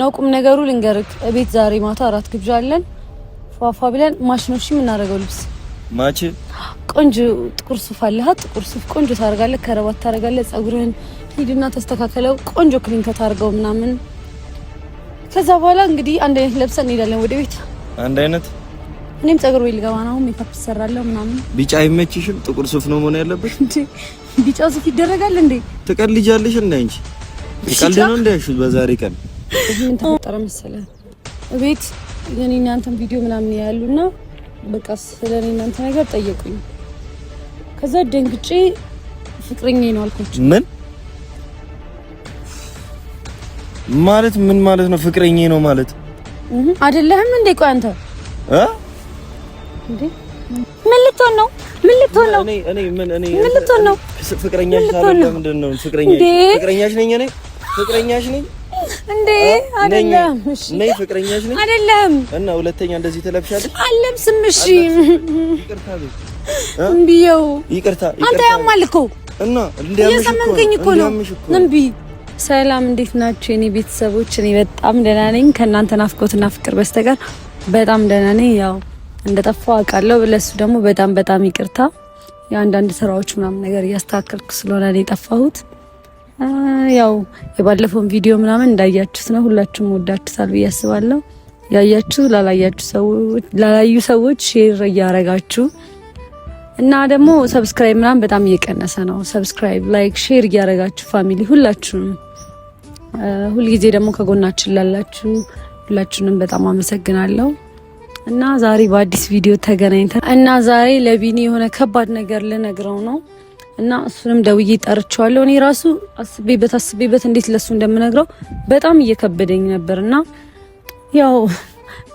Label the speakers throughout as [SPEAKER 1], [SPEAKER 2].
[SPEAKER 1] ናውቁም ነገሩ ልንገርክ ቤት ዛሬ ማታ አራት ግብዣ አለን ፏፏ ብለን ማሽኖች ምን እናደርገው ልብስ
[SPEAKER 2] ማች
[SPEAKER 1] ቆንጆ ጥቁር ሱፍ አለህ ጥቁር ሱፍ ቆንጆ ታርጋለህ ከረባት ታርጋለህ ጸጉርህን ሂድና ተስተካከለው ቆንጆ ክሊን ታርገው ምናምን ከዛ በኋላ እንግዲህ አንድ አይነት ለብሰን እንሄዳለን ወደ ቤት
[SPEAKER 2] አንድ አይነት
[SPEAKER 1] እኔም ጸጉር ቤት ልገባ ነው ሜካፕ ሰራለሁ ምናምን
[SPEAKER 2] ቢጫ አይመችሽም ጥቁር ሱፍ ነው መሆን ያለበት
[SPEAKER 1] እንዴ ቢጫ ሱፍ ይደረጋል እንዴ
[SPEAKER 2] ትቀልጃለሽ እንዴ አንቺ ይቀልድ ነው እንዴ እሺ በዛሬ ቀን
[SPEAKER 1] ምን ተፈጠረ መሰለህ ቤት የኔና አንተን ቪዲዮ ምናምን ያያሉና በቃ ስለኔና አንተ ነገር ጠየቁኝ ከዛ ደንግጬ ፍቅረኛዬ ነው አልኳቸው
[SPEAKER 2] ምን ማለት ምን ማለት ነው ፍቅረኛዬ ነው ማለት
[SPEAKER 1] አይደለም እንዴ ቆይ አንተ
[SPEAKER 2] እንዴ
[SPEAKER 1] ምን ልትሆን ነው
[SPEAKER 2] እኔ ልትሆን ነው ፍቅረኛሽ አይደለም ምንድነው ፍቅረኛሽ ነኝ እንዴ አይደለም እሺ ነይ ፍቅረኛሽ ነኝ አይደለም እና ሁለተኛ እንደዚህ ተለብሻለሽ
[SPEAKER 1] አለብስም እሺ ይቅርታ አንተ ያማልኩ እና እንዲያምሽኩኝ እኮ ነው እንቢ ሰላም እንዴት ናችሁ የኔ ቤተሰቦች እኔ በጣም ደህና ነኝ ከእናንተ ናፍቆትና ፍቅር በስተቀር በጣም ደህና ነኝ ያው እንደጠፋው አውቃለሁ ለሱ ደግሞ በጣም ይቅርታ የአንዳንድ ስራዎች ምናምን ነገር ያስተካከልኩ ስለሆነ ነው የጠፋሁት ያው የባለፈውን ቪዲዮ ምናምን እንዳያችሁት ነው ሁላችሁም ወዳችሁታል ብዬ አስባለሁ ያያችሁ ላላዩ ሰዎች ሼር እያረጋችሁ እና ደግሞ ሰብስክራይብ ምናምን በጣም እየቀነሰ ነው ሰብስክራይብ ላይክ ሼር እያረጋችሁ ፋሚሊ ሁላችሁም ሁሉ ጊዜ ደግሞ ከጎናችን ላላችሁ ሁላችሁንም በጣም አመሰግናለሁ እና ዛሬ በአዲስ ቪዲዮ ተገናኝተን እና ዛሬ ለቢኒ የሆነ ከባድ ነገር ልነግረው ነው እና እሱንም ደውዬ ጠርቻለሁ እኔ ራሱ አስቤበት እንዴት ለሱ እንደምነግረው በጣም እየከበደኝ ነበርና ያው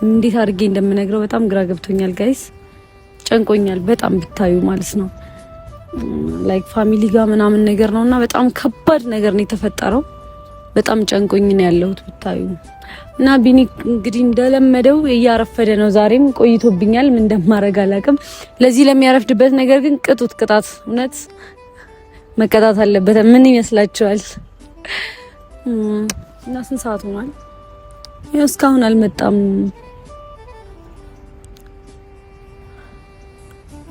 [SPEAKER 1] እንዴት አድርጌ እንደምነግረው በጣም ግራ ገብቶኛል ጋይስ ጨንቆኛል በጣም ብታዩ ማለት ነው ላይክ ፋሚሊ ጋር ምናምን ነገር ነውና በጣም ከባድ ነገር ነው የተፈጠረው በጣም ጨንቆኝ ነው ያለሁት ብታዩ እና ቢኒ እንግዲህ እንደለመደው እያረፈደ ነው ዛሬም ቆይቶብኛል ምን እንደማረግ አላውቅም ለዚህ ለሚያረፍድበት ነገር ግን ቅጣት እውነት መቀጣት አለበት ምን ይመስላችኋል እና ስንት ሰዓት ሆኗል እስካሁን አልመጣም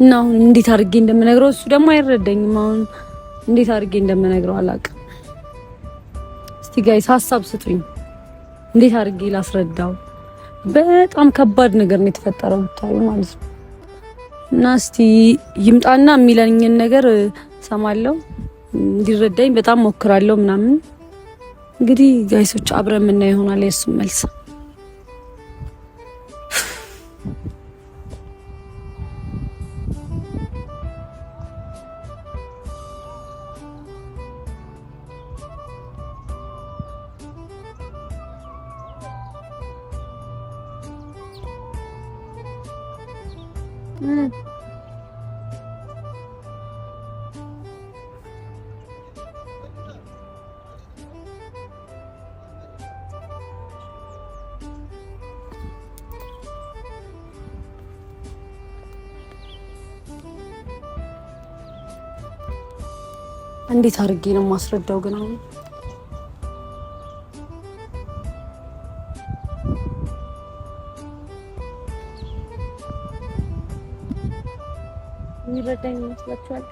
[SPEAKER 1] እና አሁን እንዴት አድርጌ እንደምነግረው እሱ ደግሞ አይረዳኝም አሁን እንዴት አድርጌ እንደምነግረው አላውቅም እስቲ ጋይስ ሐሳብ ስጡኝ እንዴት አድርጌ ላስረዳው በጣም ከባድ ነገር ነው የተፈጠረው ብታዩ ማለት ነው እና እስቲ ይምጣና የሚለኝን ነገር ሰማለሁ እንዲረዳኝ በጣም ሞክራለሁ ምናምን እንግዲህ ጋይሶች አብረን ምን ይሆናል የሱ መልስ እንዴት አድርጌ ነው ማስረዳው ግን አሁን የሚረዳኝ መስላችኋል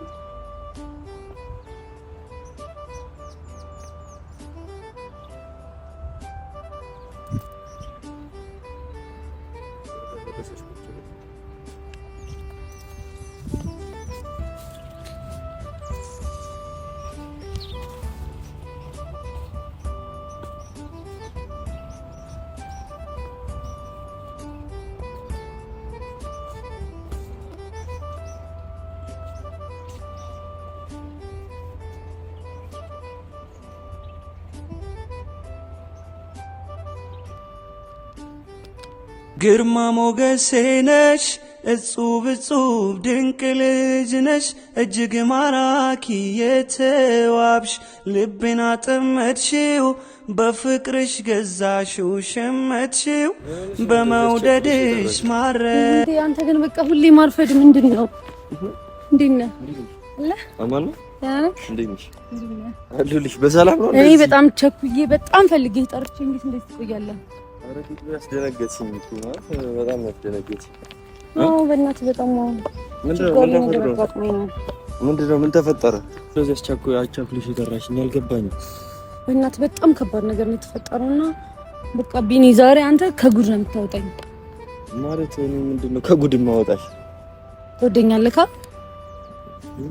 [SPEAKER 3] ግርማ ሞገሴ ነሽ እጹብ ድንቅ ልጅ ነሽ እጅግ ማራኪ የተዋብሽ ልቤን አጠመድሽው በፍቅርሽ ገዛሽው ሸመትሽው በመውደድሽ ማረክ
[SPEAKER 1] አንተ ግን በቃ ሁሌ ማርፈድ ምንድነው እንዴ ነህ አለ
[SPEAKER 2] አማን እንዴት ነሽ? አሉልሽ በሰላም ነው?
[SPEAKER 1] እኔ በጣም ቸኩዬ በጣም ፈልጌ ጠርቼ እንዴት ትቆያለህ?
[SPEAKER 2] ኧረ ፊት ያስደነገጥሽኝ እኮ ማለት በጣም ያስደነገጥሽኝ።
[SPEAKER 1] አዎ በእናትህ በጣም
[SPEAKER 2] ምንድነው? ምን ተፈጠረ? ስለዚህ አስቸኩልሽ የጠራሽኝ አልገባኝም።
[SPEAKER 1] በእናትህ በጣም ከባድ ነገር ነው የተፈጠረውና በቃ ቢኒ ዛሬ አንተ ከጉድ ነው የምታወጣኝ።
[SPEAKER 2] ማለት ምንድነው ከጉድ የማወጣሽ?
[SPEAKER 1] ትወደኛለህ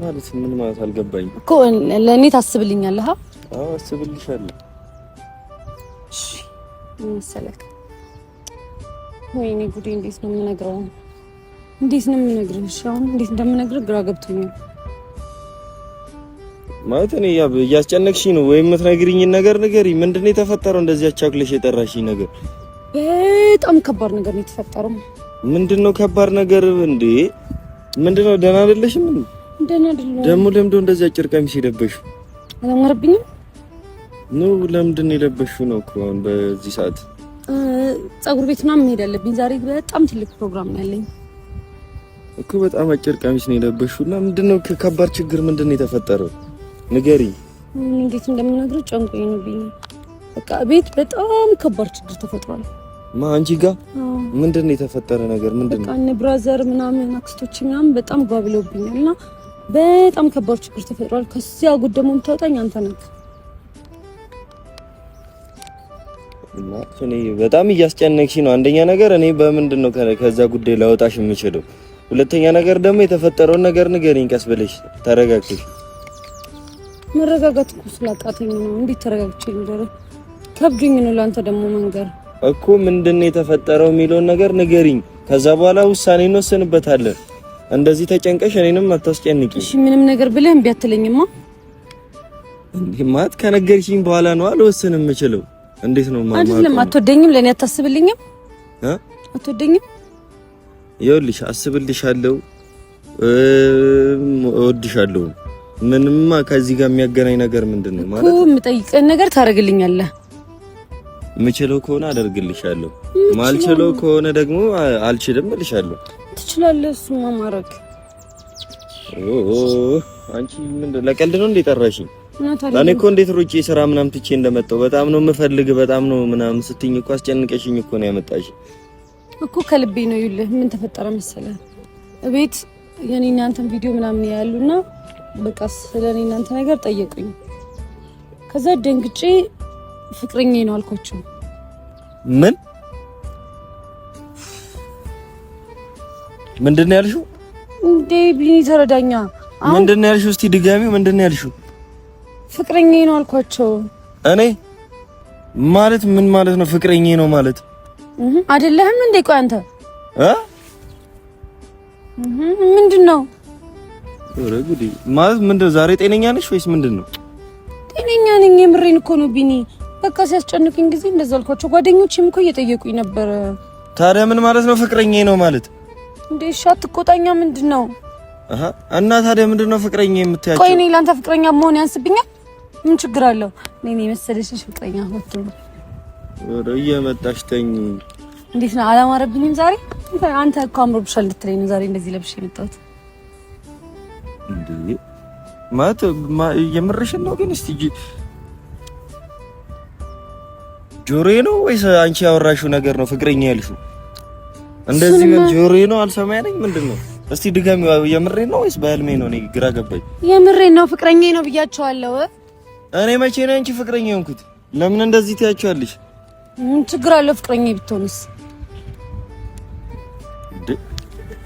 [SPEAKER 2] ማለት ምን ማለት አልገባኝም
[SPEAKER 1] እኮ። ለእኔ ታስብልኛለህ?
[SPEAKER 2] አዎ አስብልሻለሁ።
[SPEAKER 1] እሺ ምን መሰለህ፣ ወይኔ ጉዴ! እንዴት ነው የምነግረው? እሺ አሁን እንዴት እንደምነግርህ ግራ ገብቶኛል።
[SPEAKER 2] ማለት እኔ እያስጨነቅሽኝ ነው ወይም የምትነግሪኝን ነገር ንገሪኝ። ምንድን ነው የተፈጠረው? እንደዚህ አቻክለሽ የጠራሽኝ ነገር
[SPEAKER 1] በጣም ከባድ ነገር ነው የተፈጠረው።
[SPEAKER 2] ምንድን ነው ከባድ ነገር እንዴ? ምንድን ነው? ደህና አይደለሽም?
[SPEAKER 1] ደህና አይደለሁም።
[SPEAKER 2] ደግሞ ለምንድን ነው እንደዚህ አጭር ቀሚስ የለበሽው?
[SPEAKER 1] አላማረብኝም
[SPEAKER 2] ነው? ለምንድን ነው የለበሽው ነው እኮ አሁን በዚህ ሰዓት?
[SPEAKER 1] ፀጉር ቤት ምናምን መሄድ አለብኝ ዛሬ። በጣም ትልቅ ፕሮግራም ነው ያለኝ
[SPEAKER 2] እኮ። በጣም አጭር ቀሚስ ነው የለበሽው እና ምንድን ነው ከባድ ችግር ምንድን ነው የተፈጠረው? ንገሪኝ።
[SPEAKER 1] እንዴት እንደምነግርህ ጨንቆኝ ነው ቢኒ። በቃ ቤት በጣም ከባድ ችግር ተፈጥሯል።
[SPEAKER 2] አንቺ ጋር ምንድን ነው የተፈጠረ ነገር? ምንድን ነው?
[SPEAKER 1] በቃ እነ ብራዘር ምናምን አክስቶች ምናምን በጣም ጓብለውብኛል እና በጣም ከባድ ችግር ተፈጥሯል። ከዚያ ጉድ ደግሞ የምታወጣኝ አንተ ነህ።
[SPEAKER 2] እና እኔ በጣም እያስጨነቅሽ ነው። አንደኛ ነገር እኔ በምንድን ነው ከዛ ጉዳይ ላወጣሽ የምችለው? ሁለተኛ ነገር ደግሞ የተፈጠረውን ነገር ንገሪኝ ቀስ ብለሽ ተረጋግተሽ።
[SPEAKER 1] መረጋጋት እኮ ስላቃተኝ ነው። እንዴት ተረጋግቼ ልደረ? ከብዶኝ ነው ለአንተ ደግሞ መንገር
[SPEAKER 2] እኮ። ምንድን ነው የተፈጠረው የሚለውን ነገር ንገሪኝ። ከዛ በኋላ ውሳኔ እንወስንበታለን። እንደዚህ ተጨንቀሽ እኔንም አታስጨንቂ።
[SPEAKER 1] እሺ ምንም ነገር ብለህ እምቢ አትለኝማ?
[SPEAKER 2] ማለት ከነገርሽኝ በኋላ ነው አልወስን የምችለው። እንዴት ነው ማለት?
[SPEAKER 1] አይደለም አትወደኝም? ለኔ አታስብልኝም? አትወደኝም?
[SPEAKER 2] ይኸውልሽ አስብልሻለሁ፣ እወድሻለሁ። ምንም ከዚህ ጋር የሚያገናኝ ነገር ምንድነው ማለት
[SPEAKER 1] እኮ? የምጠይቅህን ነገር ታደርግልኛለህ።
[SPEAKER 2] የምችለው ከሆነ አደርግልሻለሁ፣ ማልችለው ከሆነ ደግሞ አልችልም እልሻለሁ።
[SPEAKER 1] ትችላለህ። እሱማ ማድረግ
[SPEAKER 2] አንቺ ምንድነው ለቀልድ ነው እንዴ ጠራሽኝ? እኔ እኮ እንዴት ሩጬ ስራ ምናምን ትቼ እንደመጣሁ በጣም ነው የምፈልግ፣ በጣም ነው ምናምን ስትይኝ እኮ አስጨንቀሽኝ እኮ ነው ያመጣሽ
[SPEAKER 1] እኮ። ከልቤ ነው። ይኸውልህ ምን ተፈጠረ መሰለህ፣ እቤት የኔና አንተን ቪዲዮ ምናምን ያሉና በቃ ስለኔ እናንተ ነገር ጠየቁኝ። ከዛ ደንግጬ ፍቅረኛዬ ነው አልኳቸው።
[SPEAKER 2] ምን ምንድነው ያልሽው?
[SPEAKER 1] እንዴ ቢኒ ተረዳኛ።
[SPEAKER 2] ምንድነው ያልሽው? እስቲ ድጋሚው ምንድነው ያልሽው?
[SPEAKER 1] ፍቅረኛዬ ነው አልኳቸው።
[SPEAKER 2] እኔ ማለት ምን ማለት ነው? ፍቅረኛዬ ነው ማለት
[SPEAKER 1] አይደለህም እንዴ? ቆይ አንተ ምንድነው?
[SPEAKER 2] ኧረ ጉዴ! ማለት ምንድነው? ዛሬ ጤነኛ ነሽ ወይስ ምንድነው?
[SPEAKER 1] ጤነኛ ነኝ። የምሬን እኮ ነው ቢኒ። በቃ ሲያስጨንቁኝ ጊዜ እንደዛ አልኳቸው። ጓደኞቼም እኮ እየጠየቁኝ ነበር።
[SPEAKER 2] ታዲያ ምን ማለት ነው ፍቅረኛዬ ነው ማለት?
[SPEAKER 1] እንዴ ሻት ቆጣኛ ምንድነው?
[SPEAKER 2] እና ታዲያ ምንድነው ፍቅረኛ የምትያቸው?
[SPEAKER 1] ቆይ እኔ ላንተ ፍቅረኛ መሆን ያንስብኛል? ምን ችግር አለው? እኔ መሰለሽ ፍቅረኛ ወጥቶ
[SPEAKER 2] ወደ እየመጣሽ ተኝ።
[SPEAKER 1] እንዴት ነው? አላማረብኝም ዛሬ? አንተ እኮ አምሮብሻል ልትለኝ ነው ዛሬ እንደዚህ ለብሼ የመጣሁት።
[SPEAKER 2] እንዴ ማለት የምርሽን ነው? ግን እስቲ ጆሮዬ ነው ወይስ አንቺ ያወራሽው ነገር ነው ፍቅረኛ ያልሽው? እንደዚህ ግን ጆሮዬ ነው አልሰማ ያለኝ ምንድነው? እስቲ ድጋሚ የምሬን ነው ወይስ በህልሜ ነው? እኔ ግራ ገባኝ።
[SPEAKER 1] የምሬን ነው ፍቅረኛዬ ነው ብያቸዋለሁ።
[SPEAKER 2] እኔ መቼ ነው አንቺ ፍቅረኛ ሆንኩት? ለምን እንደዚህ ትያቸዋለሽ?
[SPEAKER 1] ምን ችግር አለው ፍቅረኛዬ ብትሆንስ?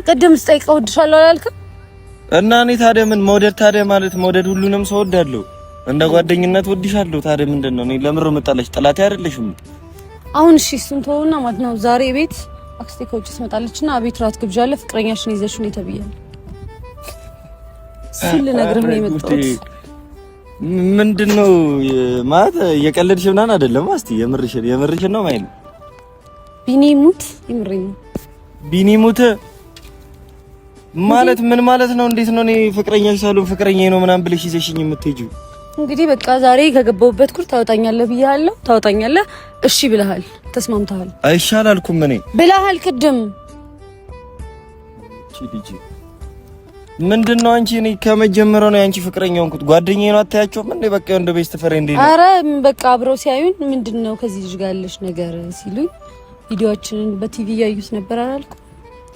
[SPEAKER 1] ቅድም ስጠይቀው እወድሻለሁ አላልክም?
[SPEAKER 2] እና እኔ ታዲያ ምን መውደድ ታዲያ ማለት መውደድ ሁሉንም ሰው ወዳለሁ፣ እንደ ጓደኝነት ወድሻለሁ። ታዲያ ምንድነው? እኔ ለምሮ መጣለሽ ጠላቴ አይደለሽም።
[SPEAKER 1] አሁን እሺ እሱን ተውና ማለት ነው ዛሬ ቤት አክስቴ ከውጭ ትመጣለችና ቤት ራት ግብዣ አለ። ፍቅረኛሽን ይዘሽ ነው ተብያለሁ። ስለ ነገር ነው የመጣሁት።
[SPEAKER 2] ምንድነው ማለት የቀለድሽ ምናምን አይደለም። እስቲ የምርሽን ነው ማለት
[SPEAKER 1] ቢኒ ሙት የምሬን ነው።
[SPEAKER 2] ቢኒ ሙት ማለት ምን ማለት ነው? እንዴት ነው? እኔ ፍቅረኛሽ ሳልሆን ፍቅረኛዬ ነው ምናምን ብለሽ ይዘሽኝ የምትሄጂው?
[SPEAKER 1] እንግዲህ በቃ ዛሬ ከገባሁበት ኩር ታወጣኛለህ ብያለሁ። ታወጣኛለህ። እሺ ብለሃል፣ ተስማምተሃል።
[SPEAKER 2] አይሻላልኩም እኔ
[SPEAKER 1] ብለሃል ቅድም።
[SPEAKER 2] እቺ ልጅ ምንድነው አንቺ? እኔ ከመጀመሪያው ነው ያንቺ ፍቅረኛ ሆንኩት። ጓደኛዬ ነው አታያቸውም እንዴ? በቃ እንደ ቤስት ፍሬንድ ነው።
[SPEAKER 1] አረ በቃ አብረው ሲያዩን ምንድነው ከዚህ ልጅ ጋር ያለሽ ነገር ሲሉኝ ቪዲዮአችንን በቲቪ ያዩት ነበር አላልኩ?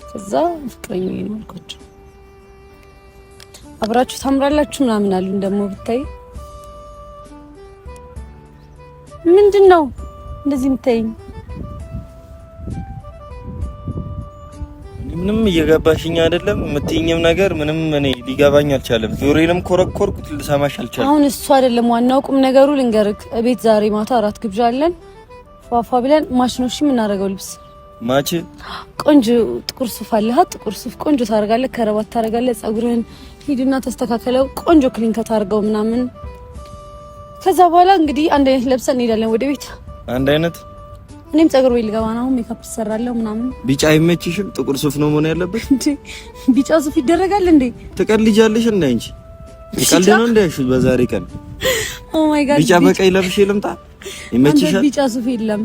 [SPEAKER 1] ከዛ ፍቅረኛዬ ነው አልኳቸው። አብራችሁ ታምራላችሁ ምናምን አሉን። ደግሞ ብታይ ምንድነው እንደዚህ የምታይኝ?
[SPEAKER 2] ምንም እየገባሽኝ አይደለም። የምትይኝም ነገር ምንም እኔ ሊገባኝ አልቻለም። ጆሮዬንም ኮረኮርኩት ልሰማሽ አልቻለም።
[SPEAKER 1] አሁን እሱ አይደለም ዋናው ቁም ነገሩ ልንገርክ። እቤት ዛሬ ማታ አራት ግብዣ አለን። ፏፏ ብለን ማሽኖሽ የምናደርገው ልብስ
[SPEAKER 2] ማች
[SPEAKER 1] ቆንጆ ጥቁር ሱፍ አለህ። ጥቁር ሱፍ ቆንጆ ታደርጋለህ፣ ከረባት ታደርጋለህ። ጸጉርህን ሂድና ተስተካከለው፣ ቆንጆ ክሊን ከታርገው ምናምን። ከዛ በኋላ እንግዲህ አንድ አይነት ለብሰን እንሄዳለን ወደ ቤት።
[SPEAKER 2] አንድ አይነት
[SPEAKER 1] እኔም ጸጉር ቤት ልገባ ነው፣ ሜካፕ ሰራለሁ ምናምን።
[SPEAKER 2] ቢጫ አይመችሽም? ጥቁር ሱፍ ነው መሆን ያለበት እንዴ?
[SPEAKER 1] ቢጫ ሱፍ ይደረጋል እንዴ?
[SPEAKER 2] ትቀልጃለሽ እንዴ አንቺ? ይቀልድ ነው እንዴ? እሺ በዛሬ ቀን
[SPEAKER 1] ኦ ማይ ጋድ
[SPEAKER 2] ቢጫ በቀይ ለብሼ ልምጣ? ይመችሻል?
[SPEAKER 1] ቢጫ ሱፍ የለም።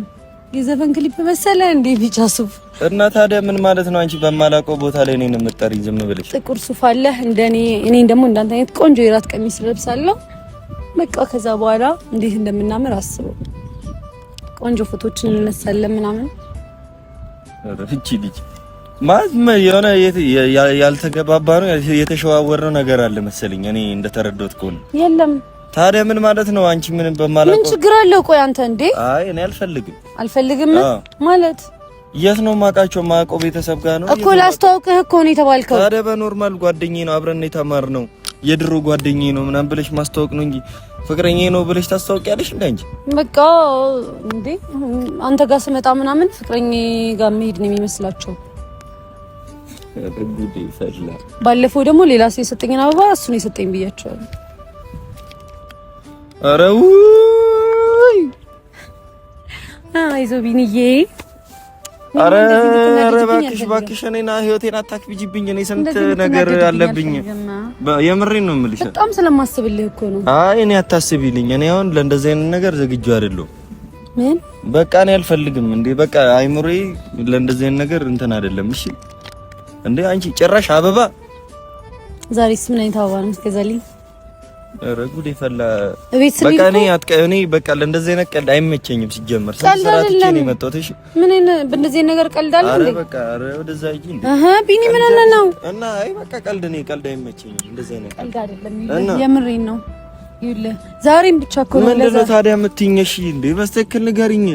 [SPEAKER 1] የዘፈን ክሊፕ መሰለ እንዴ ቢጫ ሱፍ?
[SPEAKER 2] እና ታዲያ ምን ማለት ነው? አንቺ በማላውቀው ቦታ ላይ እኔን የምትጠሪኝ ዝም ብለሽ?
[SPEAKER 1] ጥቁር ሱፍ አለ እንደኔ። እኔን ደግሞ እንዳንተ አይነት ቆንጆ የራት ቀሚስ ለብሳለሁ። በቃ ከዛ በኋላ እንዴት እንደምናምር አስበው። ቆንጆ ፎቶችን እንነሳለን ምናምን።
[SPEAKER 2] እቺ ልጅ ማለት የሆነ ያልተገባባ ነው የተሸዋወረው ነገር አለ መሰለኝ እኔ እንደተረዳሁት ከሆነ።
[SPEAKER 1] የለም
[SPEAKER 2] ታዲያ ምን ማለት ነው? አንቺ ምን በማላውቀው
[SPEAKER 1] ምን ችግር አለው? ቆይ አንተ እንዴ?
[SPEAKER 2] አይ እኔ አልፈልግም
[SPEAKER 1] ማለት
[SPEAKER 2] የት ነው ማውቃቸው? ማውቀው ቤተሰብ ጋር ነው
[SPEAKER 1] እኮ ላስተዋውቅህ እኮ ነው የተባልከው።
[SPEAKER 2] ታዲያ በኖርማል ጓደኛዬ ነው አብረን የተማርነው የድሮ ጓደኛዬ ነው ምናምን ብለሽ ማስተዋወቅ ነው እንጂ ፍቅረኛዬ ነው ብለሽ ታስተዋውቂያለሽ እንዴ አንቺ?
[SPEAKER 1] በቃ እንዴ አንተ ጋር ስመጣ ምናምን ፍቅረኛዬ ጋር መሄድ ነው የሚመስላቸው።
[SPEAKER 2] ረጉዴ ፈላ።
[SPEAKER 1] ባለፈው ደግሞ ሌላ ሰው የሰጠኝን አበባ እሱ ነው የሰጠኝ ብያቸዋለሁ።
[SPEAKER 2] ኧረ ውይ
[SPEAKER 1] አይዞህ ቢኒዬ።
[SPEAKER 2] ኧረ እባክሽ እኔና ህይወቴን አታክብጂብኝ። እኔ ስንት ነገር አለብኝ። የምሬን ነው የምልሽ።
[SPEAKER 1] በጣም ስለማስብልህ እኮ ነው።
[SPEAKER 2] አይ እኔ አታስቢልኝ። እኔ አሁን ለእንደዚህ አይነት ነገር ዝግጁ አይደለሁም።
[SPEAKER 1] ምን
[SPEAKER 2] በቃ እኔ አልፈልግም እንዴ። በቃ አይምሮዬ ለእንደዚህ አይነት ነገር እንትን አይደለም። እሺ እንዴ አንቺ ጭራሽ አበባ።
[SPEAKER 1] ዛሬስ ምን አይነት አበባ ነው የምትገዛልኝ?
[SPEAKER 2] ኧረ ጉዴ ፈላ።
[SPEAKER 1] በቃ
[SPEAKER 2] እኔ በቃ ለእንደዚህ አይነት ቀልድ አይመቸኝም ሲጀመር። ስንት ነው የመጣሁት? እሺ ምን
[SPEAKER 1] በእንደዚህ ነገር ቀልድ አለ እንዴ?
[SPEAKER 2] ኧረ በቃ ኧረ ወደዛ ሂጂ እንዴ።
[SPEAKER 1] ቢኒ ምን ሆነ ነው?
[SPEAKER 2] እና አይ በቃ ቀልድ አይመቸኝም እንደዚህ አይነት
[SPEAKER 1] ቀልድ አይደለም። የምሬን ነው። ይኸውልህ ዛሬም ብቻ እኮ ነው።
[SPEAKER 2] ምንድን ነው ታዲያ የምትይኝ? እሺ እንዴ በስተክል ንገሪኝ።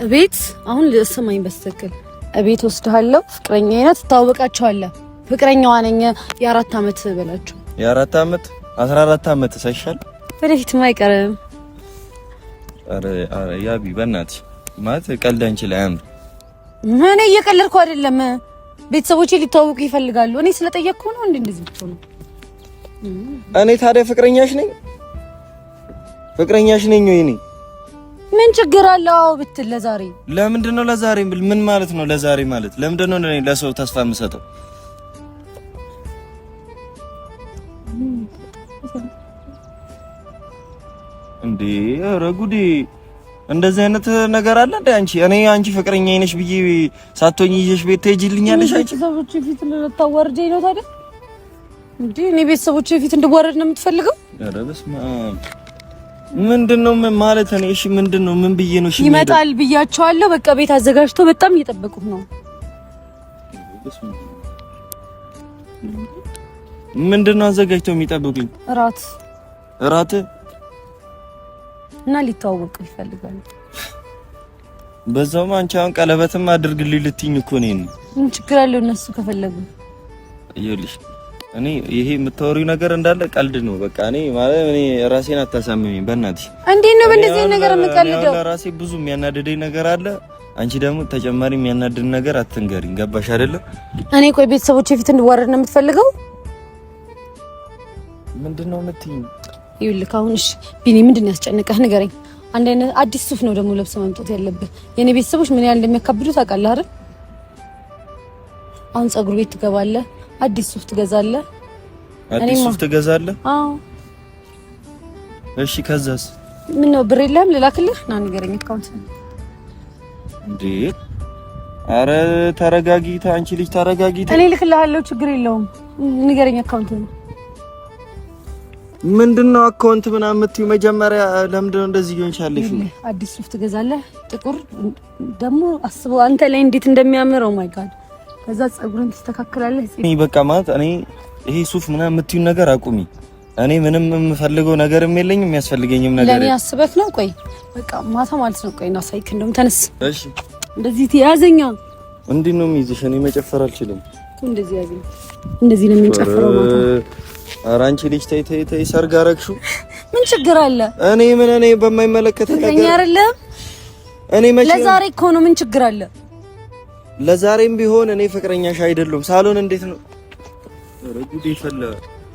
[SPEAKER 1] እቤት አሁን ልስማኝ በስተክል እቤት ወስድሃለሁ። ፍቅረኛዬ ናት፣ ትታወቃቸዋለህ። ፍቅረኛዋ ነኝ። የ4 አመት በላቸው።
[SPEAKER 2] የ4 አመት 14 አመት ሳይሻል
[SPEAKER 1] ወደፊትም አይቀርም።
[SPEAKER 2] አረ ያቢ በእናትሽ ማለት ቀልድ አንቺ ላይ አምር።
[SPEAKER 1] እኔ እየቀለድኩ አይደለም። ቤተሰቦቼ ሊተዋወቁ ይፈልጋሉ። እኔ ስለጠየቅኩ ነው እንዴ እንደዚህ ብቻ ነው።
[SPEAKER 2] እኔ ታዲያ ፍቅረኛሽ ነኝ ወይ? እኔ
[SPEAKER 1] ምን ችግር አለው ብትል ለዛሬ
[SPEAKER 2] ለምንድን ነው ለዛሬ ምን ማለት ነው? ለዛሬ ማለት ለምንድን ነው እኔ ለሰው ተስፋ የምሰጠው? እንዴ ኧረ ጉዴ! እንደዚህ አይነት ነገር አለ እንዴ? አንቺ ፍቅረኛዬ ነሽ ብዬ ሳትሆኝ ይዤሽ ቤት ትሄጂልኛለሽ? አንቺ
[SPEAKER 1] ቤተሰቦቼ ፊት ልታዋርደኝ ነው ታዲያ? እንዴ እኔ ቤተሰቦቼ ፊት እንድዋረድ ነው የምትፈልገው?
[SPEAKER 2] ኧረ በስመ አብ! ምንድነው ማለት ነው? እሺ ምንድነው? ምን ብዬ ነው? እሺ
[SPEAKER 1] ይመጣል ብያቸዋለሁ። በቃ ቤት አዘጋጅቶ በጣም እየጠበቁት ነው።
[SPEAKER 2] ምንድነው አዘጋጅተው የሚጠብቁኝ? እራት
[SPEAKER 1] እና ሊተዋወቁ ይፈልጋሉ።
[SPEAKER 2] በዛውም አንቺ አሁን ቀለበትም አድርግልኝ ልትይኝ እኮ ነው።
[SPEAKER 1] ምን ችግር አለው እነሱ ከፈለጉ?
[SPEAKER 2] ይኸውልሽ እኔ ይሄ የምታወሪው ነገር እንዳለ ቀልድ ነው። በቃ እኔ ራሴን አታሳምሚኝ በእናትሽ። እንዴት ነው በእንደዚህ ነገር የምቀልደው? ራሴ ብዙ የሚያናድደኝ ነገር አለ። አንቺ ደግሞ ተጨማሪ የሚያናድድ ነገር አትንገሪኝ። ገባሽ አይደለ?
[SPEAKER 1] እኔ ቆይ ቤተሰቦቼ ፊት እንድዋረድ ነው የምትፈልገው?
[SPEAKER 2] ምንድነው የምትይኝ?
[SPEAKER 1] ይኸውልህ አሁን እሺ ቢኒ ምንድን ነው ያስጨነቀህ? ንገረኝ። አንድ አይነት አዲስ ሱፍ ነው ደግሞ ለብሰህ መምጣት ያለብህ። የኔ ቤተሰቦች ምን ያህል እንደሚያካብዱ ታውቃለህ አይደል? አሁን ፀጉር ቤት ትገባለህ፣ አዲስ ሱፍ ትገዛለህ።
[SPEAKER 2] አዲስ ሱፍ ትገዛለህ?
[SPEAKER 1] አዎ።
[SPEAKER 2] እሺ ከዛስ?
[SPEAKER 1] ምን ነው ብር የለህም ልላክልህ? ና ንገረኝ። አካውንት
[SPEAKER 2] እንዴ? አረ ተረጋጊ፣ አንቺ ልጅ ተረጋጊ።
[SPEAKER 1] እኔ ልክልሃለሁ፣ ችግር የለውም። ንገረኝ። አካውንት ነው
[SPEAKER 2] ምንድነው? አካውንት ምናምን የምትይው መጀመሪያ ለምንድነው እንደዚህ ይሆንሻለሽ?
[SPEAKER 1] አዲስ ሱፍ ትገዛለህ ጥቁር ደግሞ አስበው አንተ ላይ እንዴት እንደሚያምር ኦ ማይ ጋድ። ከዛ ፀጉርን ትስተካከላለህ።
[SPEAKER 2] እኔ በቃ ማለት እኔ ይሄ ሱፍ ምናምን የምትይው ነገር አቁሚ። እኔ ምንም የምፈልገው ነገርም የለኝም የሚያስፈልገኝም ነገር
[SPEAKER 1] ለኔ አስበህ ነው። ቆይ በቃ ማታ ማለት ነው። ቆይ እና ሳይክ እንደውም ተነስ። እሺ እንደዚህ ትያዘኛ።
[SPEAKER 2] እንዴት ነው የሚይዝሽ? እኔ መጨፈር አልችልም።
[SPEAKER 1] እንደዚህ ያዘኝ። እንደዚህ ነው የምንጨፍረው ማታ።
[SPEAKER 2] ኧረ አንቺ ልጅ ተይ ተይ ተይ፣ ሰርግ አደረግሽው።
[SPEAKER 1] ምን ችግር አለ?
[SPEAKER 2] እኔ በማይመለከት ነገር
[SPEAKER 1] እኛ አይደለም።
[SPEAKER 2] እኔ መቼ
[SPEAKER 1] ለዛሬ እኮ ነው። ምን ችግር አለ?
[SPEAKER 2] ለዛሬም ቢሆን እኔ ፍቅረኛሽ አይደለም። ሳሎን እንዴት ነው? ኧረ ጉዴ ፈላ።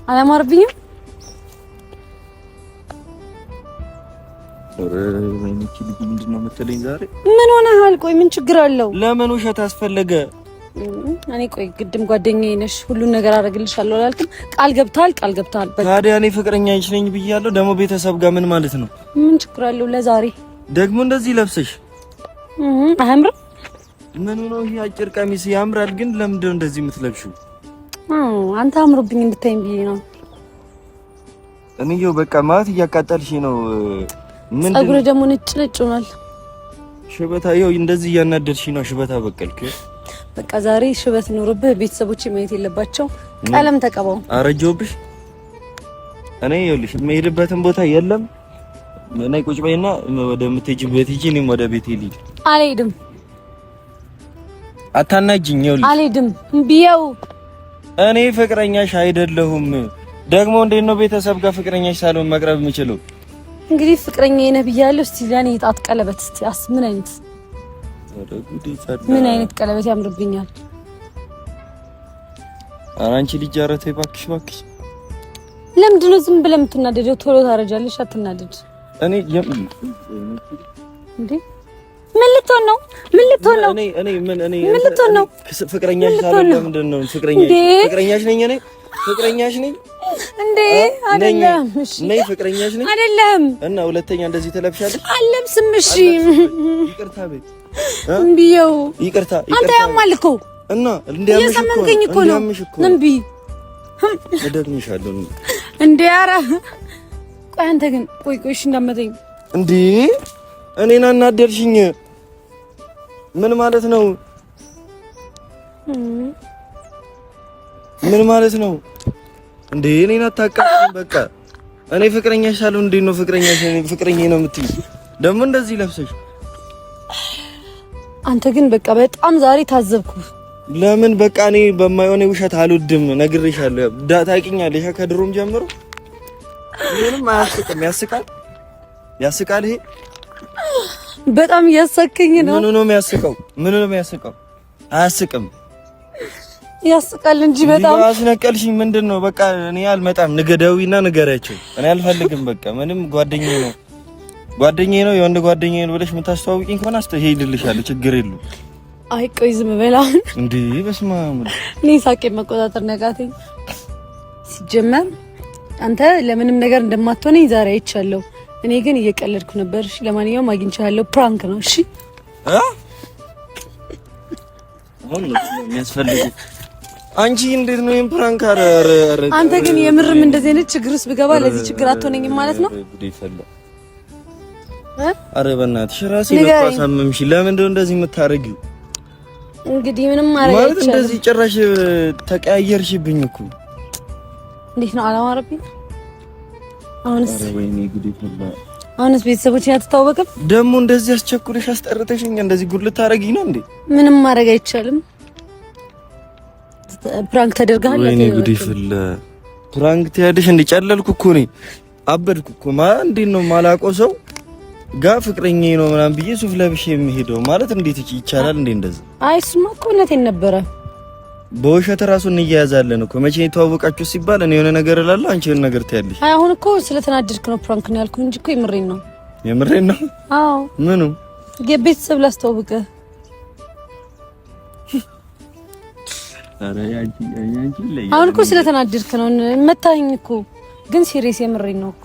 [SPEAKER 1] አላማርብኝም።
[SPEAKER 2] ኧረ ወይኔ ልጅ ምንድነው የምትለኝ ዛሬ?
[SPEAKER 1] ምን ሆነሃል? ቆይ ምን ችግር አለው?
[SPEAKER 2] ለምን ውሸት አስፈለገ?
[SPEAKER 1] እኔ ቆይ ግድም ጓደኛዬ ነሽ ሁሉን ነገር አደርግልሻለሁ አላልክም? ቃል ገብተሃል።
[SPEAKER 2] ታዲያ እኔ ፍቅረኛሽ ነኝ ብያለሁ። ደግሞ ቤተሰብ ጋር ምን ማለት ነው?
[SPEAKER 1] ምን ችግር አለው? ለዛሬ ደግሞ
[SPEAKER 2] እንደዚህ ለብሰሽ
[SPEAKER 1] አያምርም?
[SPEAKER 2] ምን ነው ይሄ አጭር ቀሚስ ያምራል፣ ግን ለምንድነው እንደዚህ የምትለብሺው?
[SPEAKER 1] አንተ አምሮብኝ እንድታይም ብዬ ነው።
[SPEAKER 2] እኔው በቃ ማለት እያቃጠልሽ ነው። ምን
[SPEAKER 1] ፀጉር ደግሞ ነጭ ሆኗል።
[SPEAKER 2] ሽበታ ይኸው እንደዚህ እያናደድሽ ነው። ሽበታ በቀልክ።
[SPEAKER 1] በቃ ዛሬ ሽበት ኖርብህ ቤተሰቦቼ ማየት የለባቸው። ቀለም ተቀባው።
[SPEAKER 2] አረጀውብሽ። እኔ ይኸውልሽ የምሄድበትን ቦታ የለም። ነይ ቁጭ በይና ወደ ምትሄጂበት ሂጂ። እኔም ወደ ቤቴ ልሂድ።
[SPEAKER 1] አልሄድም።
[SPEAKER 2] አታናጅኝ። ይኸውልሽ
[SPEAKER 1] አልሄድም ቢያው
[SPEAKER 2] እኔ ፍቅረኛሽ አይደለሁም። ደግሞ እንዴት ነው ቤተሰብ ጋር ፍቅረኛሽ ሳልሆን መቅረብ የምችለው?
[SPEAKER 1] እንግዲህ ፍቅረኛዬ ነህ ብያለሁ። እስቲ ለኔ ጣት ቀለበት እስቲ ምን አይነት ቀለበት ያምርብኛል?
[SPEAKER 2] ኧረ አንቺ ልጅ ኧረ ተይ እባክሽ እባክሽ።
[SPEAKER 1] ለምንድን ነው ዝም ብለህ የምትናደደው? ቶሎ ታረጃለሽ። አትናደድ።
[SPEAKER 2] እኔ
[SPEAKER 1] እንዴ ምን ልትሆን ነው?
[SPEAKER 2] ፍቅረኛሽ ሳልሆን ለምንድን ነው ፍቅረኛሽ ነኝ እኔ ፍቅረኛሽ ነኝ
[SPEAKER 1] እንዴ? አይደለም። እሺ
[SPEAKER 2] ነይ ፍቅረኛሽ ነኝ
[SPEAKER 1] አይደለም።
[SPEAKER 2] እና ሁለተኛ እንደዚህ ተለብሻለሽ?
[SPEAKER 1] አለብስም። እሺ
[SPEAKER 2] ይቅርታ ቤት
[SPEAKER 1] እምቢው
[SPEAKER 2] ይቅርታ።
[SPEAKER 1] አንተ ያማልኩ
[SPEAKER 2] እና እንዲያምሽ
[SPEAKER 1] እኮ ነው እምቢ
[SPEAKER 2] እደግምሻለሁ
[SPEAKER 1] እንዴ። ኧረ ቆይ አንተ ግን ቆይ እሺ እንዳመተኝ
[SPEAKER 2] እንዴ እኔን አናደርሽኝ። ምን ማለት ነው? ምን ማለት ነው እንዴ? እኔን አታውቃትም። በቃ እኔ ፍቅረኛሽ ሳልሆን እንዴት ነው ፍቅረኛዬ ነው የምትይኝ? ደግሞ እንደዚህ ለብሰሽ።
[SPEAKER 1] አንተ ግን በቃ በጣም ዛሬ ታዘብኩ።
[SPEAKER 2] ለምን? በቃ እኔ በማይሆን ውሸት አልወድም፣ ነግሬሻለሁ። ታውቂኛለሽ ከድሮም ጀምሮ። ምንም አያስቅም። ያስቃል ይሄ
[SPEAKER 1] በጣም እያሳከኝ ነው።
[SPEAKER 2] ምን ነው የሚያስቀው? አያስቅም።
[SPEAKER 1] ያስቃል እንጂ በጣም
[SPEAKER 2] አስነቀልሽኝ። ምንድነው? በቃ እኔ አልመጣም። ንገደዊና ንገሪያቸው። እኔ አልፈልግም። በቃ ምንም ጓደኛዬ ነው የወንድ ጓደኛዬ ነው ብለሽ የምታስተዋውቂኝ ከሆነ ሄድልሻለሁ። ችግር የለውም።
[SPEAKER 1] አይ ቆይ ዝም በል አሁን።
[SPEAKER 2] እንዴ በስመ አብ።
[SPEAKER 1] እኔ ሳቄ መቆጣጠር ነቃተኝ። ሲጀመር አንተ ለምንም ነገር እንደማትሆነኝ ዛሬ አይቻለሁ። እኔ ግን እየቀለድኩ ነበር። እሺ ለማንኛውም አግኝቻለሁ። ፕራንክ ነው። እሺ
[SPEAKER 2] አሁን ነው የሚያስፈልገው። አንቺ እንዴት ነው ይሄን ፕራንክ?
[SPEAKER 1] አንተ ግን የምርም እንደዚህ አይነት ችግር ውስጥ ብገባ ለዚህ ችግር አትሆነኝም ማለት ነው?
[SPEAKER 2] አረ በእናትሽ ራሴን እኮ አሳመምሽ። ለምንድን ነው እንደዚህ የምታረጊው?
[SPEAKER 1] እንግዲህ ምንም ማረግ አይቻልም።
[SPEAKER 2] ማለት እንደዚህ ጭራሽ ተቀያየርሽብኝ እኮ። እንዴት
[SPEAKER 1] ነው አላማረብኝ? አሁንስ ቤተሰቦችን አትተዋወቅም?
[SPEAKER 2] ደግሞ እንደዚህ አስቸኩለሽ አስጠርተሽኝ እንደዚህ ጉድ ልታረጊኝ ነው እንዴ?
[SPEAKER 1] ምንም ማረግ አይቻልም። ፕራንክ ተደርጋል።
[SPEAKER 2] ወይኔ ጉድ ይፈላ። ፕራንክ ትያለሽ? እንጨለልኩ እኮ ነኝ፣ አበድኩ እኮ። እንዴት ነው ማላውቀው ሰው ጋር ፍቅረኛዬ ነው ምናምን ብዬ ሱፍ ለብሼ የሚሄደው ማለት እንዴት ይቻላል እንዴ? እንደዚህ
[SPEAKER 1] አይ እሱማ እኮ እውነቴን ነበረ።
[SPEAKER 2] በውሸት ራሱ እንያያዛለን እኮ። መቼ የተዋወቃችሁ ሲባል እኔ የሆነ ነገር እላለሁ፣ አንቺ የሆነ ነገር ትያለሽ።
[SPEAKER 1] አይ አሁን እኮ ስለተናደድክ ነው ፕራንክ ነው ያልኩህ እንጂ እኮ የምሬን ነው።
[SPEAKER 2] የምሬን ነው?
[SPEAKER 1] አዎ።
[SPEAKER 2] ምኑ?
[SPEAKER 1] የቤተሰብ ላስተዋውቅህ።
[SPEAKER 2] አረ ያንቺ
[SPEAKER 1] አሁን እኮ ስለተናደድክ ነው መታኝ እኮ፣ ግን ሲሪየስ የምሬን ነው እኮ።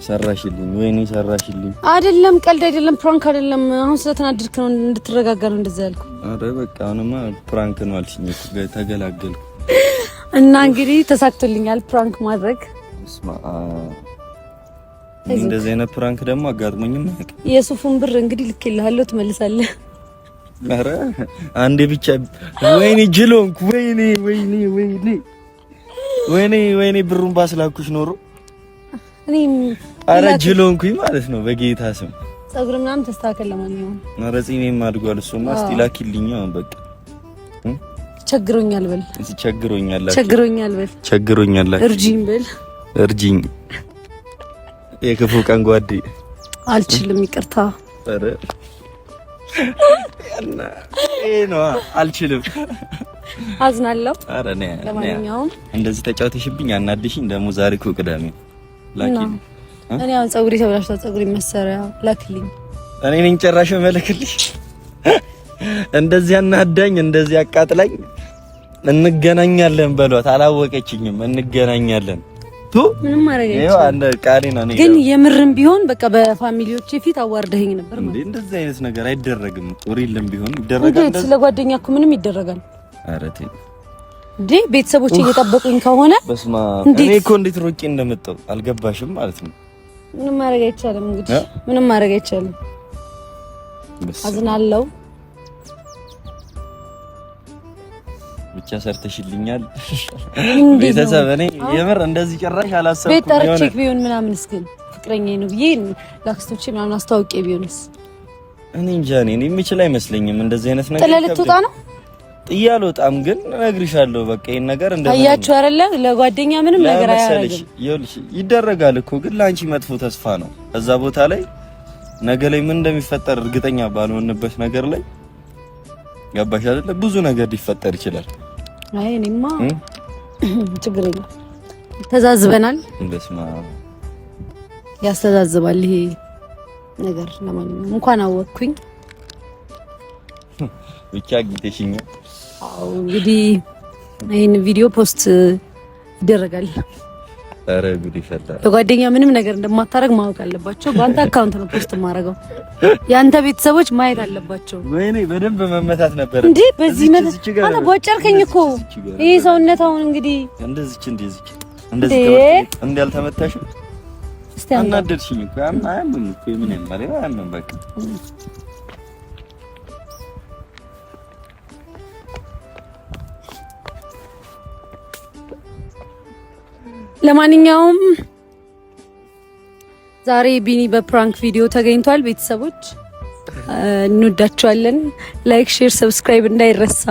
[SPEAKER 2] ሰራሽልኝ። ወይኔ ሰራሽልኝ።
[SPEAKER 1] አይደለም ቀልድ አይደለም፣ ፕራንክ አይደለም። አሁን ስለተናደድክ ነው እንድትረጋጋ ነው እንደዛ ያልኩ።
[SPEAKER 2] አረ በቃ አሁንማ ፕራንክ ነው አልሽኝ እኮ ተገላገልኩ።
[SPEAKER 1] እና እንግዲህ ተሳክቶልኛል ፕራንክ ማድረግ።
[SPEAKER 2] እንደዚህ አይነት ፕራንክ ደግሞ አጋጥሞኝም ማለት
[SPEAKER 1] የሱፉን ብር እንግዲህ ልኬልሃለሁ ትመልሳለህ።
[SPEAKER 2] አረ አንዴ ብቻ ወይኔ ጅሎንኩ ወይኔ ወይኔ ወይኔ ወይኔ ወይኔ ብሩን ባስላኩሽ ኖሮ
[SPEAKER 1] እኔም
[SPEAKER 2] አረ ጅሎንኩኝ ማለት ነው። በጌታ ስም
[SPEAKER 1] ፀጉር ምናምን ተስተካከለ። ለማንኛውም
[SPEAKER 2] አረ ጺሜም አድጓል። እሱማ እስቲ ላኪልኝ። በቃ
[SPEAKER 1] ቸግሮኛል በል።
[SPEAKER 2] ቸግሮኛል በል።
[SPEAKER 1] እርጂኝ በል።
[SPEAKER 2] እርጂኝ የክፉ ቀን ጓዴ።
[SPEAKER 1] አልችልም፣ ይቅርታ።
[SPEAKER 2] አረ እና ነው አልችልም።
[SPEAKER 1] አዝናለሁ።
[SPEAKER 2] አረ ነኝ።
[SPEAKER 1] ለማንኛውም
[SPEAKER 2] እንደዚህ ተጫውተሽብኝ አናድሽኝ። ደግሞ ዛሬ እኮ ቅዳሜ ላኪልኝ።
[SPEAKER 1] እኔ አሁን ፀጉሬ ተብላሽቷል። ፀጉሬ መሰሪያ ላኪልኝ።
[SPEAKER 2] እኔ ነኝ ጨራሽ መለክልሽ። እንደዚህ አናዳኝ፣ እንደዚህ አቃጥላኝ። እንገናኛለን በሏት። አላወቀችኝም። እንገናኛለን
[SPEAKER 1] ምንም ማረጋግጥ
[SPEAKER 2] ይሄው አንደ ቃሌና ነኝ።
[SPEAKER 1] ግን የምርም ቢሆን በቃ በፋሚሊዎቼ ፊት አዋርደኸኝ ነበር ማለት።
[SPEAKER 2] እንደዚህ አይነት ነገር አይደረግም። ጦሪልም ቢሆን ይደረጋል።
[SPEAKER 1] እንዴ ስለጓደኛ እኮ ምንም ይደረጋል።
[SPEAKER 2] ኧረ ተይ
[SPEAKER 1] እንዴ ቤተሰቦቼ እየጠበቁኝ ከሆነ
[SPEAKER 2] በስማ እኔ እኮ እንዴት ሮቄ እንደመጣሁ አልገባሽም ማለት ነው።
[SPEAKER 1] ምንም ማድረግ አይቻልም። እንግዲህ ምንም ማድረግ አይቻልም። አዝናለሁ። ብቻ ሰርተሽልኛል ቤተሰብ። እኔ የምር እንደዚህ ጭራሽ አላሰብኩም። ቤት ጠርቼክ ቢሆን ምናምን እስኪ ፍቅረኛዬ ነው ብዬ ላክስቶቼ ምናምን አስታውቄ ቢሆንስ?
[SPEAKER 2] እኔ እንጃ። እኔ የምችል አይመስለኝም እንደዚህ አይነት ነገር።
[SPEAKER 1] ጥለህ ልትወጣ ነው?
[SPEAKER 2] ጥዬ አልወጣም፣ ግን እነግርሻለሁ። በቃ ይሄን ነገር
[SPEAKER 1] አያችሁ አይደለ? ለጓደኛ ምንም ነገር አያደርግም።
[SPEAKER 2] ይኸውልሽ ይደረጋል እኮ፣ ግን ላንቺ መጥፎ ተስፋ ነው። እዛ ቦታ ላይ ነገ ላይ ምን እንደሚፈጠር እርግጠኛ ባልሆንበት ነገር ላይ ገባሽ አይደለ? ብዙ ነገር ሊፈጠር ይችላል።
[SPEAKER 1] አይ እኔማ ችግር የለም። ተዛዝበናል።
[SPEAKER 2] እንደስማ
[SPEAKER 1] ያስተዛዝባል ይሄ ነገር። ለማንኛውም እንኳን አወቅኩኝ።
[SPEAKER 2] ብቻ ግዴሽኛ።
[SPEAKER 1] አዎ እንግዲህ ይሄን ቪዲዮ ፖስት ይደረጋል።
[SPEAKER 2] አረ ጉድ ይፈታል።
[SPEAKER 1] ለጓደኛ ምንም ነገር እንደማታረግ ማወቅ አለባቸው። በአንተ አካውንት ነው ፖስት የማደርገው። ያንተ ቤተሰቦች ማየት አለባቸው።
[SPEAKER 2] ወይኔ በደንብ መመታት ነበር
[SPEAKER 1] እንዴ! በዚህ መተት አላ ቦጨርከኝ እኮ ይሄ ሰውነት። አሁን እንግዲህ
[SPEAKER 2] እንደዚህ ያልተመታሽም እስቲ አናደድሽኝ እኮ አያምም እኮ ምን ያማረው አያምም። በቃ
[SPEAKER 1] ለማንኛውም ዛሬ ቢኒ በፕራንክ ቪዲዮ ተገኝቷል። ቤተሰቦች እንወዳችኋለን። ላይክ፣ ሼር፣ ሰብስክራይብ እንዳይረሳ።